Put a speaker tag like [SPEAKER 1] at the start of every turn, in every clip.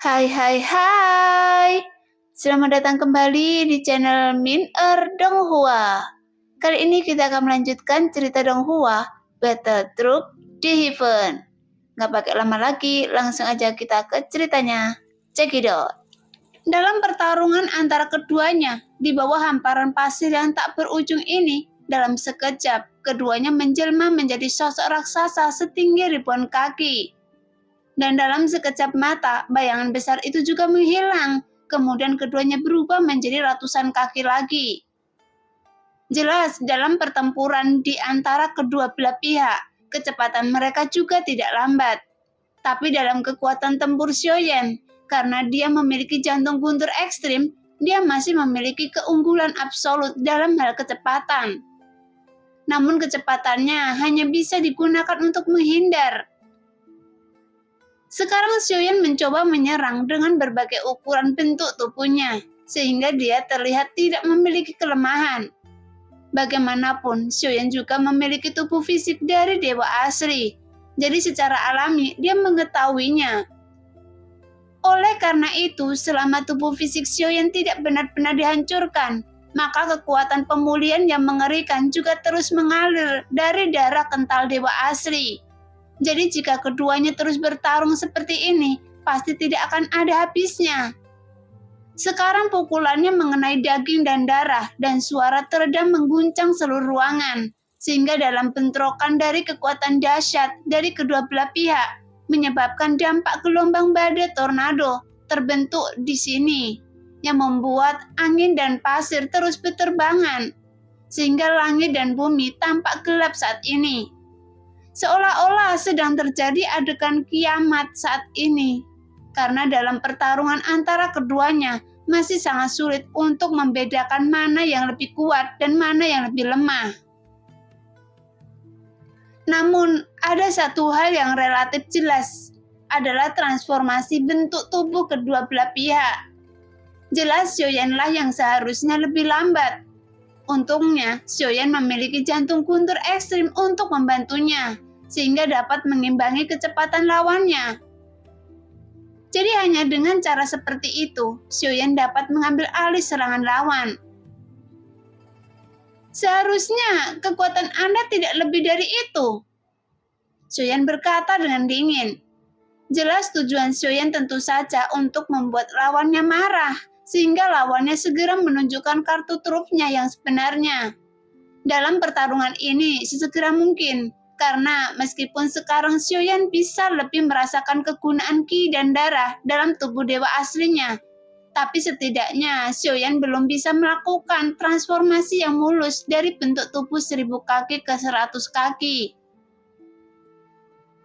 [SPEAKER 1] Hai hai hai. Selamat datang kembali di channel Min Donghua. Kali ini kita akan melanjutkan cerita Donghua, Battle Truck di Heaven. Nggak pakai lama lagi, langsung aja kita ke ceritanya. Check it out. Dalam pertarungan antara keduanya, di bawah hamparan pasir yang tak berujung ini, dalam sekejap, keduanya menjelma menjadi sosok raksasa setinggi ribuan kaki. Dan dalam sekejap mata, bayangan besar itu juga menghilang. Kemudian keduanya berubah menjadi ratusan kaki lagi. Jelas, dalam pertempuran di antara kedua belah pihak, kecepatan mereka juga tidak lambat. Tapi dalam kekuatan tempur Xiaoyan, karena dia memiliki jantung guntur ekstrim, dia masih memiliki keunggulan absolut dalam hal kecepatan. Namun kecepatannya hanya bisa digunakan untuk menghindar. Sekarang Xiaoyan mencoba menyerang dengan berbagai ukuran bentuk tubuhnya, sehingga dia terlihat tidak memiliki kelemahan. Bagaimanapun, Xiaoyan juga memiliki tubuh fisik dari dewa asli, jadi secara alami dia mengetahuinya. Oleh karena itu, selama tubuh fisik Xiaoyan tidak benar-benar dihancurkan, maka kekuatan pemulihan yang mengerikan juga terus mengalir dari darah kental dewa asli. Jadi jika keduanya terus bertarung seperti ini, pasti tidak akan ada habisnya. Sekarang pukulannya mengenai daging dan darah, dan suara teredam mengguncang seluruh ruangan, sehingga dalam bentrokan dari kekuatan dahsyat dari kedua belah pihak, menyebabkan dampak gelombang badai tornado terbentuk di sini, yang membuat angin dan pasir terus berterbangan, sehingga langit dan bumi tampak gelap saat ini. Seolah-olah sedang terjadi adegan kiamat saat ini, karena dalam pertarungan antara keduanya masih sangat sulit untuk membedakan mana yang lebih kuat dan mana yang lebih lemah. Namun, ada satu hal yang relatif jelas, adalah transformasi bentuk tubuh kedua belah pihak. Jelas Xiaoyanlah yang seharusnya lebih lambat. Untungnya, Xiaoyan memiliki jantung guntur ekstrim untuk membantunya, sehingga dapat mengimbangi kecepatan lawannya. Jadi hanya dengan cara seperti itu, Xiaoyan dapat mengambil alih serangan lawan. Seharusnya kekuatan Anda tidak lebih dari itu, Xiaoyan berkata dengan dingin. Jelas tujuan Xiaoyan tentu saja untuk membuat lawannya marah, sehingga lawannya segera menunjukkan kartu trufnya yang sebenarnya. Dalam pertarungan ini sesegera mungkin, karena meskipun sekarang Xiaoyan bisa lebih merasakan kegunaan ki dan darah dalam tubuh dewa aslinya, tapi setidaknya Xiaoyan belum bisa melakukan transformasi yang mulus dari bentuk tubuh 1000 kaki ke 100 kaki.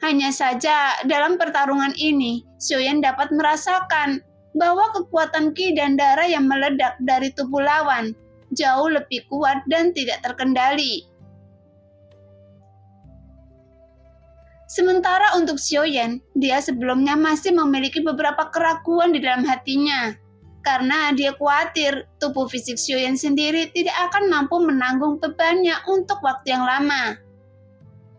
[SPEAKER 1] Hanya saja dalam pertarungan ini, Xiaoyan dapat merasakan bahwa kekuatan ki dan darah yang meledak dari tubuh lawan jauh lebih kuat dan tidak terkendali. Sementara untuk Xiaoyan, dia sebelumnya masih memiliki beberapa keraguan di dalam hatinya, karena dia khawatir tubuh fisik Xiaoyan sendiri tidak akan mampu menanggung bebannya untuk waktu yang lama.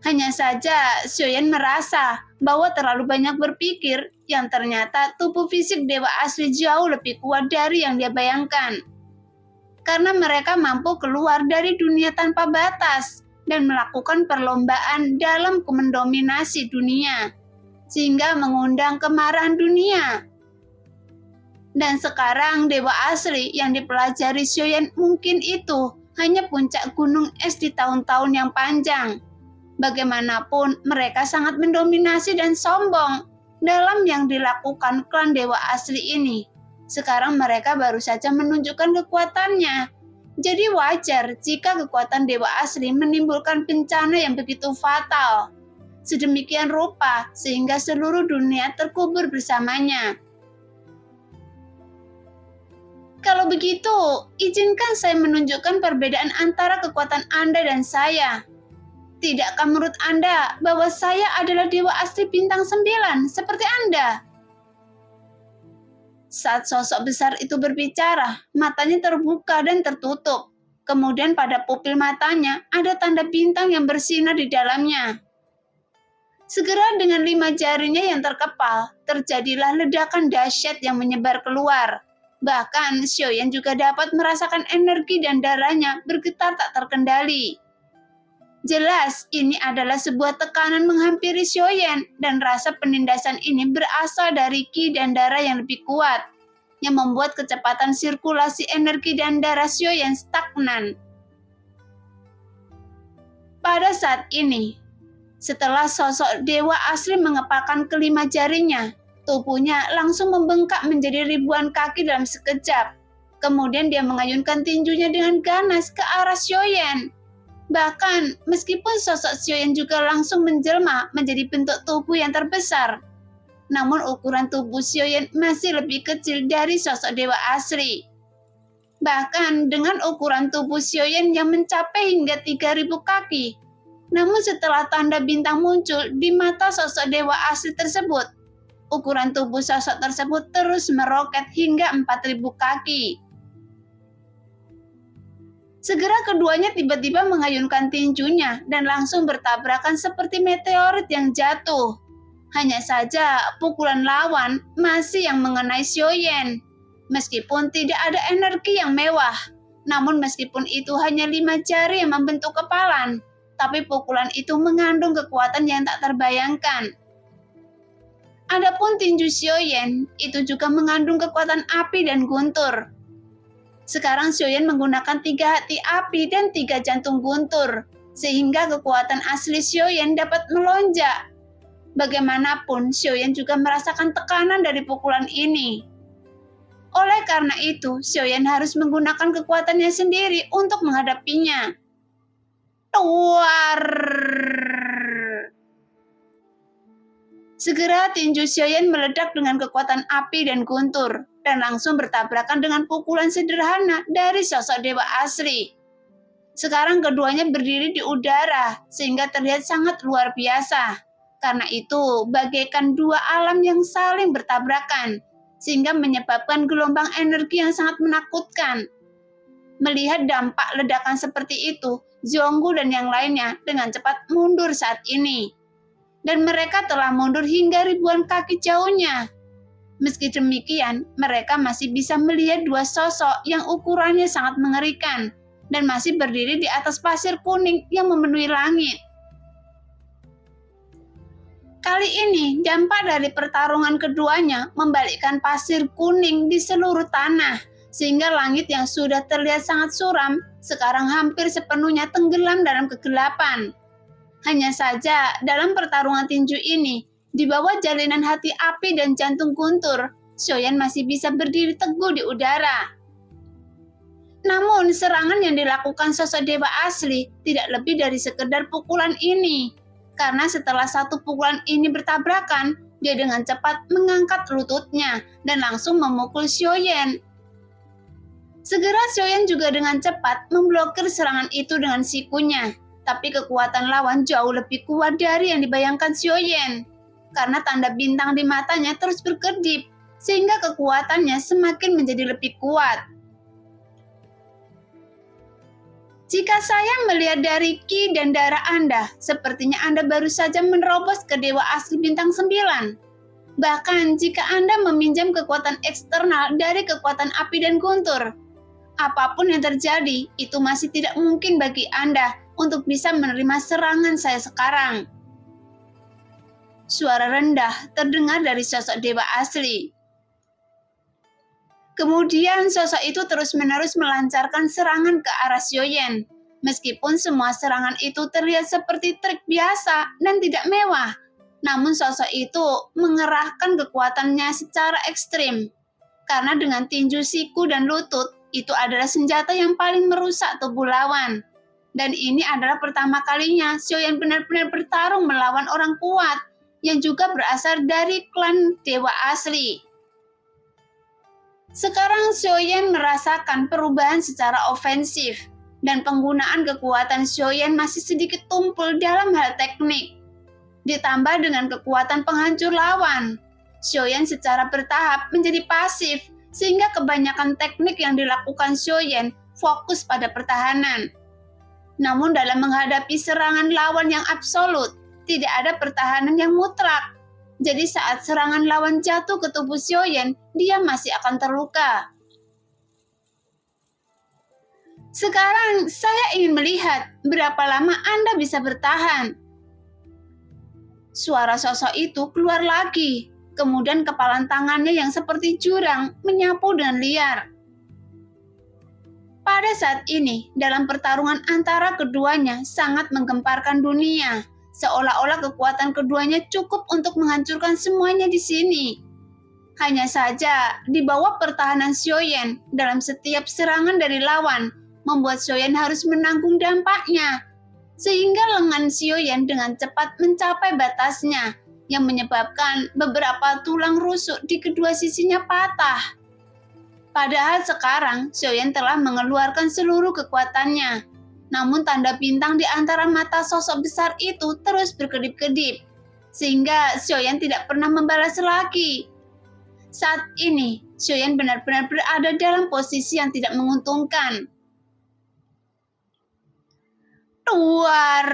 [SPEAKER 1] Hanya saja Xiaoyan merasa bahwa terlalu banyak berpikir yang ternyata tubuh fisik dewa asli jauh lebih kuat dari yang dia bayangkan. Karena mereka mampu keluar dari dunia tanpa batas dan melakukan perlombaan dalam mendominasi dunia, sehingga mengundang kemarahan dunia. Dan sekarang dewa asli yang dipelajari Xiaoyan mungkin itu hanya puncak gunung es di tahun-tahun yang panjang. Bagaimanapun mereka sangat mendominasi dan sombong dalam yang dilakukan klan dewa asli ini. Sekarang mereka baru saja menunjukkan kekuatannya. Jadi wajar jika kekuatan dewa asli menimbulkan bencana yang begitu fatal. Sedemikian rupa sehingga seluruh dunia terkubur bersamanya. Kalau begitu, izinkan saya menunjukkan perbedaan antara kekuatan Anda dan saya. Tidakkah menurut Anda bahwa saya adalah dewa asli bintang 9 seperti Anda? Saat sosok besar itu berbicara, matanya terbuka dan tertutup. Kemudian pada pupil matanya ada tanda bintang yang bersinar di dalamnya. Segera dengan 5 jarinya yang terkepal, terjadilah ledakan dahsyat yang menyebar keluar. Bahkan Xiaoyan juga dapat merasakan energi dan darahnya bergetar tak terkendali. Jelas ini adalah sebuah tekanan menghampiri Xiaoyan dan rasa penindasan ini berasal dari qi dan darah yang lebih kuat, yang membuat kecepatan sirkulasi energi dan darah Xiaoyan stagnan. Pada saat ini, setelah sosok dewa asli mengepalkan kelima jarinya, tubuhnya langsung membengkak menjadi ribuan kaki dalam sekejap. Kemudian dia mengayunkan tinjunya dengan ganas ke arah Xiaoyan. Bahkan, meskipun sosok Xiaoyan juga langsung menjelma menjadi bentuk tubuh yang terbesar, namun ukuran tubuh Xiaoyan masih lebih kecil dari sosok dewa asli. Bahkan dengan ukuran tubuh Xiaoyan yang mencapai hingga 3.000 kaki, namun setelah tanda bintang muncul di mata sosok dewa asli tersebut, ukuran tubuh sosok tersebut terus meroket hingga 4.000 kaki. Segera keduanya tiba-tiba mengayunkan tinjunya dan langsung bertabrakan seperti meteorit yang jatuh. Hanya saja pukulan lawan masih yang mengenai Xiaoyan. Meskipun tidak ada energi yang mewah, namun meskipun itu hanya 5 jari yang membentuk kepalan, tapi pukulan itu mengandung kekuatan yang tak terbayangkan. Adapun tinju Xiaoyan itu juga mengandung kekuatan api dan guntur. Sekarang Xiaoyan menggunakan 3 hati api dan 3 jantung guntur, sehingga kekuatan asli Xiaoyan dapat melonjak. Bagaimanapun, Xiaoyan juga merasakan tekanan dari pukulan ini. Oleh karena itu, Xiaoyan harus menggunakan kekuatannya sendiri untuk menghadapinya. Tuar! Segera tinju Xiaoyan meledak dengan kekuatan api dan guntur, dan langsung bertabrakan dengan pukulan sederhana dari sosok dewa asli. Sekarang keduanya berdiri di udara, sehingga terlihat sangat luar biasa. Karena itu, bagaikan 2 alam yang saling bertabrakan, sehingga menyebabkan gelombang energi yang sangat menakutkan. Melihat dampak ledakan seperti itu, Zhonggu dan yang lainnya dengan cepat mundur saat ini. Dan mereka telah mundur hingga ribuan kaki jauhnya. Meski demikian, mereka masih bisa melihat 2 sosok yang ukurannya sangat mengerikan dan masih berdiri di atas pasir kuning yang memenuhi langit. Kali ini, dampak dari pertarungan keduanya membalikkan pasir kuning di seluruh tanah, sehingga langit yang sudah terlihat sangat suram, sekarang hampir sepenuhnya tenggelam dalam kegelapan. Hanya saja, dalam pertarungan tinju ini, di bawah jalinan hati api dan jantung guntur, Xiaoyan masih bisa berdiri teguh di udara. Namun, serangan yang dilakukan sosok dewa asli tidak lebih dari sekedar pukulan ini. Karena setelah satu pukulan ini bertabrakan, dia dengan cepat mengangkat lututnya dan langsung memukul Xiaoyan. Segera Xiaoyan juga dengan cepat memblokir serangan itu dengan sikunya. Tapi kekuatan lawan jauh lebih kuat dari yang dibayangkan Xiaoyan. Karena tanda bintang di matanya terus berkedip, sehingga kekuatannya semakin menjadi lebih kuat. Jika saya melihat dari qi dan darah Anda, sepertinya Anda baru saja menerobos ke dewa asli bintang 9. Bahkan jika Anda meminjam kekuatan eksternal dari kekuatan api dan guntur, apapun yang terjadi, itu masih tidak mungkin bagi Anda untuk bisa menerima serangan saya sekarang. Suara rendah terdengar dari sosok dewa asli. Kemudian sosok itu terus-menerus melancarkan serangan ke arah Xiaoyan. Meskipun semua serangan itu terlihat seperti trik biasa dan tidak mewah, namun sosok itu mengerahkan kekuatannya secara ekstrim. Karena dengan tinju siku dan lutut, itu adalah senjata yang paling merusak tubuh lawan. Dan ini adalah pertama kalinya Xiaoyan benar-benar bertarung melawan orang kuat yang juga berasal dari klan dewa asli. Sekarang Xiaoyan merasakan perubahan secara ofensif, dan penggunaan kekuatan Xiaoyan masih sedikit tumpul dalam hal teknik. Ditambah dengan kekuatan penghancur lawan, Xiaoyan secara bertahap menjadi pasif, sehingga kebanyakan teknik yang dilakukan Xiaoyan fokus pada pertahanan. Namun dalam menghadapi serangan lawan yang absolut, tidak ada pertahanan yang mutlak. Jadi saat serangan lawan jatuh ke tubuh Xiaoyan, dia masih akan terluka. Sekarang saya ingin melihat berapa lama Anda bisa bertahan. Suara sosok itu keluar lagi. Kemudian kepalan tangannya yang seperti jurang menyapu dengan liar. Pada saat ini, dalam pertarungan antara keduanya sangat menggemparkan dunia. Seolah-olah kekuatan keduanya cukup untuk menghancurkan semuanya di sini. Hanya saja, di bawah pertahanan Xiaoyan dalam setiap serangan dari lawan, membuat Xiaoyan harus menanggung dampaknya. Sehingga lengan Xiaoyan dengan cepat mencapai batasnya, yang menyebabkan beberapa tulang rusuk di kedua sisinya patah. Padahal sekarang Xiaoyan telah mengeluarkan seluruh kekuatannya. Namun tanda bintang di antara mata sosok besar itu terus berkedip-kedip, sehingga Xiaoyan tidak pernah membalas lagi. Saat ini, Xiaoyan benar-benar berada dalam posisi yang tidak menguntungkan. Duar!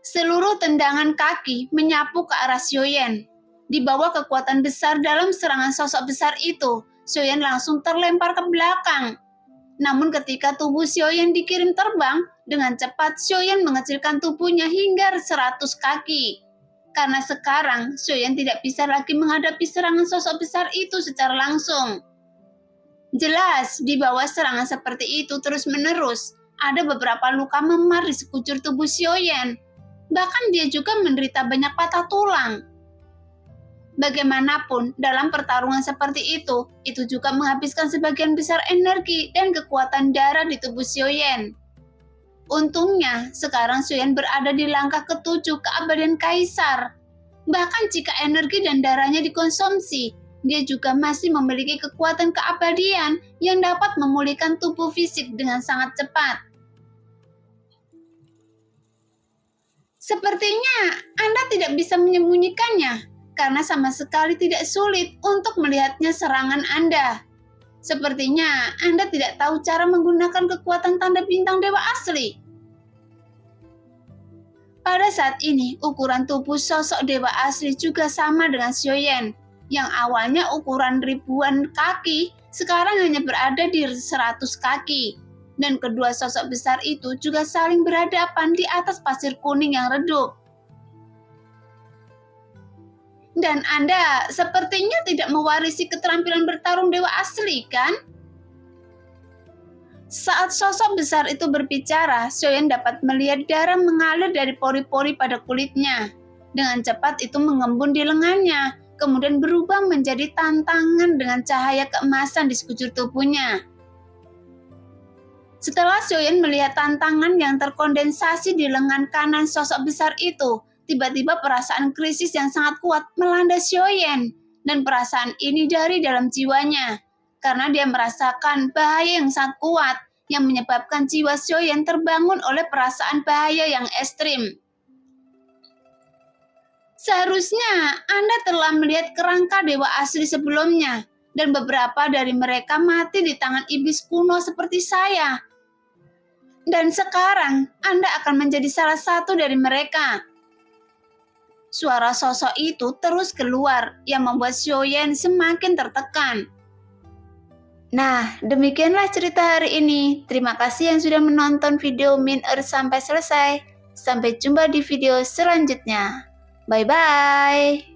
[SPEAKER 1] Seluruh tendangan kaki menyapu ke arah Xiaoyan. Di bawah kekuatan besar dalam serangan sosok besar itu, Xiaoyan langsung terlempar ke belakang. Namun ketika tubuh Xiaoyan dikirim terbang, dengan cepat Xiaoyan mengecilkan tubuhnya hingga 100 kaki. Karena sekarang Xiaoyan tidak bisa lagi menghadapi serangan sosok besar itu secara langsung. Jelas, di bawah serangan seperti itu terus-menerus, ada beberapa luka memar di sekujur tubuh Xiaoyan. Bahkan dia juga menderita banyak patah tulang. Bagaimanapun, dalam pertarungan seperti itu juga menghabiskan sebagian besar energi dan kekuatan darah di tubuh Xiaoyan. Untungnya, sekarang Xiaoyan berada di langkah ke-7 keabadian Kaisar. Bahkan jika energi dan darahnya dikonsumsi, dia juga masih memiliki kekuatan keabadian yang dapat memulihkan tubuh fisik dengan sangat cepat. Sepertinya Anda tidak bisa menyembunyikannya, karena sama sekali tidak sulit untuk melihatnya serangan Anda. Sepertinya Anda tidak tahu cara menggunakan kekuatan tanda bintang dewa asli. Pada saat ini, ukuran tubuh sosok dewa asli juga sama dengan Xiaoyan, yang awalnya ukuran ribuan kaki, sekarang hanya berada di 100 kaki. Dan kedua sosok besar itu juga saling berhadapan di atas pasir kuning yang redup. Dan Anda sepertinya tidak mewarisi keterampilan bertarung dewa asli, kan? Saat sosok besar itu berbicara, Xiaoyan dapat melihat darah mengalir dari pori-pori pada kulitnya. Dengan cepat itu mengembun di lengannya, kemudian berubah menjadi tantangan dengan cahaya keemasan di sekujur tubuhnya. Setelah Xiaoyan melihat tantangan yang terkondensasi di lengan kanan sosok besar itu, tiba-tiba perasaan krisis yang sangat kuat melanda Xiaoyan, dan perasaan ini dari dalam jiwanya, karena dia merasakan bahaya yang sangat kuat yang menyebabkan jiwa Xiaoyan terbangun oleh perasaan bahaya yang ekstrim. Seharusnya Anda telah melihat kerangka dewa asli sebelumnya, dan beberapa dari mereka mati di tangan iblis kuno seperti saya. Dan sekarang Anda akan menjadi salah satu dari mereka. Suara sosok itu terus keluar yang membuat Xiaoyan semakin tertekan. Nah, demikianlah cerita hari ini. Terima kasih yang sudah menonton video Min Earth sampai selesai. Sampai jumpa di video selanjutnya. Bye-bye.